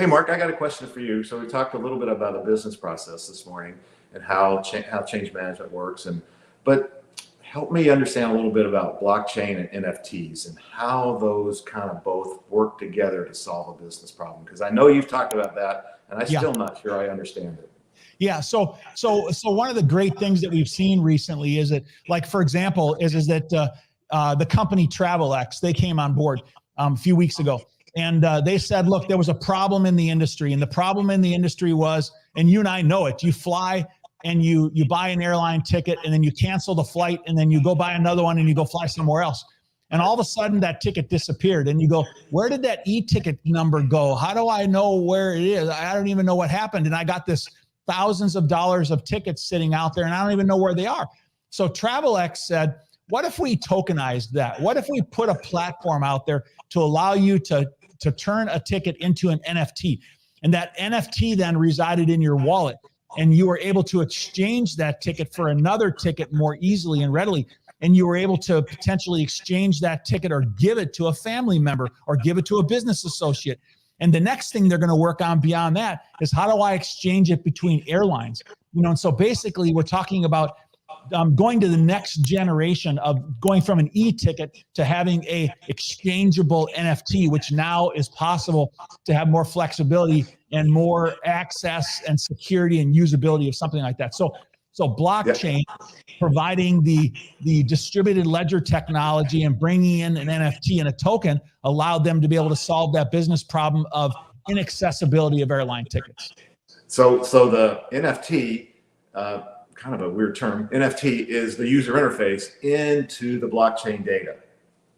Hey, Mark, I got a question for you. So we talked a little bit about the business process this morning and how change management works, but help me understand a little bit about blockchain and NFTs and how those kind of both work together to solve a business problem. Because I know you've talked about that, and I'm still not sure I understand it. Yeah. So one of the great things that we've seen recently is that, like, for example, is that the company TravelX, they came on board a few weeks ago, and they said, look, there was a problem in the industry, and the problem in the industry was, and you and I know it, you fly and you buy an airline ticket, and then you cancel the flight, and then you go buy another one and you go fly somewhere else. And all of a sudden that ticket disappeared, and you go, where did that e-ticket number go? How do I know where it is? I don't even know what happened. And I got this thousands of dollars of tickets sitting out there, and I don't even know where they are. So TravelX said, what if we tokenized that? What if we put a platform out there to allow you to turn a ticket into an NFT? And that NFT then resided in your wallet, and you were able to exchange that ticket for another ticket more easily and readily. And you were able to potentially exchange that ticket or give it to a family member or give it to a business associate. And the next thing they're going to work on beyond that is, how do I exchange it between airlines? And so basically we're talking about going to the next generation of going from an e-ticket to having a exchangeable NFT, which now is possible to have more flexibility and more access and security and usability of something like that. So blockchain, providing the distributed ledger technology and bringing in an NFT and a token allowed them to be able to solve that business problem of inaccessibility of airline tickets. So the NFT, kind of a weird term, NFT is the user interface into the blockchain data.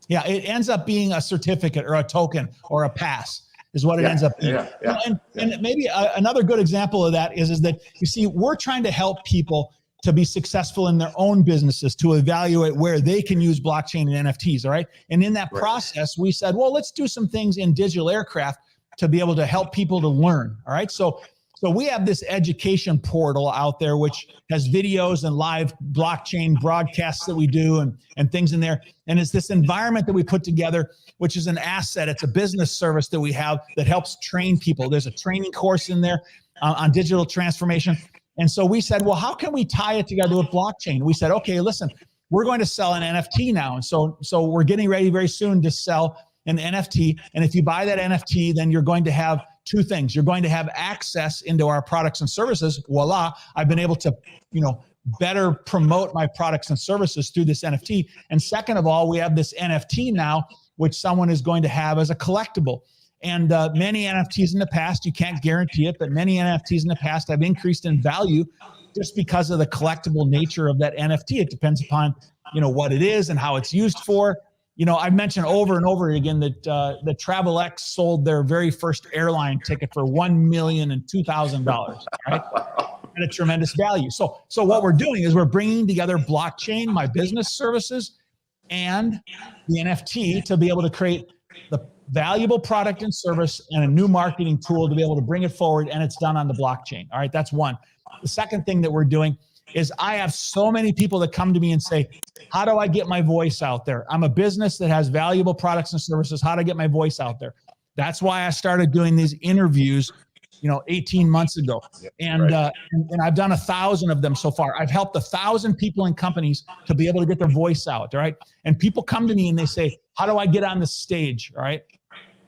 Yeah, it ends up being a certificate or a token or a pass is what it ends up being. And maybe another good example of that is that, you see, we're trying to help people to be successful in their own businesses, to evaluate where they can use blockchain and NFTs, all right? And in that process, we said, well, let's do some things in DigitalAircraft to be able to help people to learn, all right? So we have this education portal out there, which has videos and live blockchain broadcasts that we do and things in there. And it's this environment that we put together, which is an asset. It's a business service that we have that helps train people. There's a training course in there on digital transformation. And so we said, well, how can we tie it together with blockchain? We said, okay, listen, we're going to sell an NFT now. And so we're getting ready very soon to sell an NFT. And if you buy that NFT, then you're going to have two things. You're going to have access into our products and services. Voila, I've been able to, better promote my products and services through this NFT. And second of all, we have this NFT now, which someone is going to have as a collectible. And many NFTs in the past, you can't guarantee it, but many NFTs in the past have increased in value just because of the collectible nature of that NFT. It depends upon, what it is and how it's used for. I've mentioned over and over again that the TravelX sold their very first airline ticket for $1,002,000, right? At a tremendous value. So what we're doing is we're bringing together blockchain, my business services, and the NFT to be able to create the valuable product and service and a new marketing tool to be able to bring it forward, and it's done on the blockchain. All right, that's one. The second thing that we're doing is I have so many people that come to me and say, how do I get my voice out there? I'm a business that has valuable products and services. How do I get my voice out there? That's why I started doing these interviews, 18 months ago. And I've done 1,000 of them so far. I've helped 1,000 people and companies to be able to get their voice out. All right. And people come to me and they say, how do I get on the stage? All right.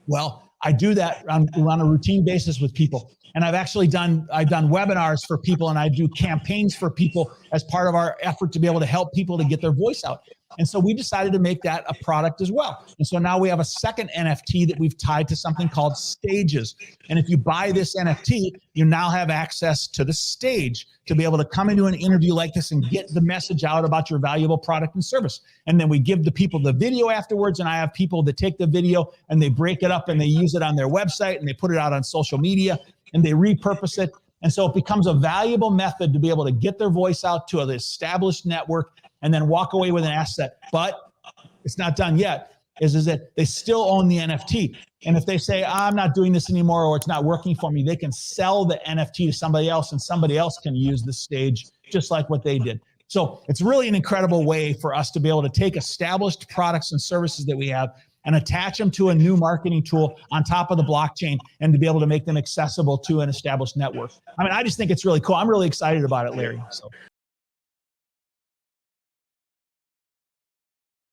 Well, I do that on a routine basis with people. And I've done webinars for people, and I do campaigns for people as part of our effort to be able to help people to get their voice out. And so we decided to make that a product as well. And so now we have a second NFT that we've tied to something called Stages. And if you buy this NFT, you now have access to the stage to be able to come into an interview like this and get the message out about your valuable product and service. And then we give the people the video afterwards, and I have people that take the video and they break it up and they use it on their website and they put it out on social media and they repurpose it. And so it becomes a valuable method to be able to get their voice out to an established network and then walk away with an asset. But it's not done yet, is that they still own the NFT. And if they say, I'm not doing this anymore, or it's not working for me, they can sell the NFT to somebody else, and somebody else can use the stage just like what they did. So it's really an incredible way for us to be able to take established products and services that we have and attach them to a new marketing tool on top of the blockchain and to be able to make them accessible to an established network. I mean, I just think it's really cool. I'm really excited about it, Larry. So.